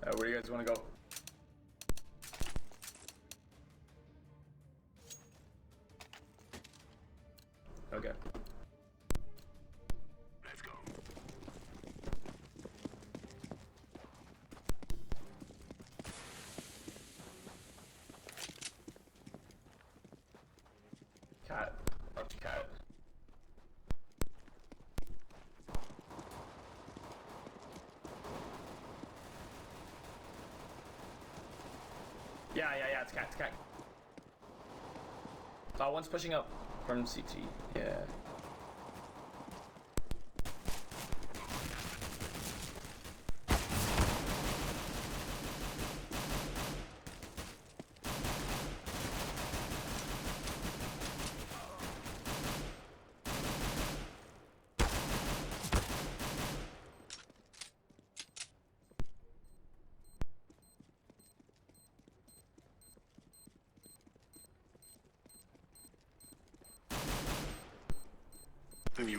Where do you guys want to go? Okay. Let's go. Cat. Watch cat. Yeah, it's cat, it's cat. One's pushing up from CT. Yeah.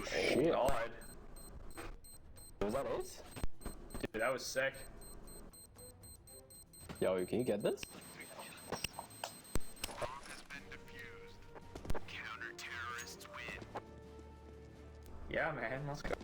Shit. God. Was that it? Dude, that was sick. Yo, can you get this? Bomb has been defused. Counter-terrorists win. Yeah, man, let's go.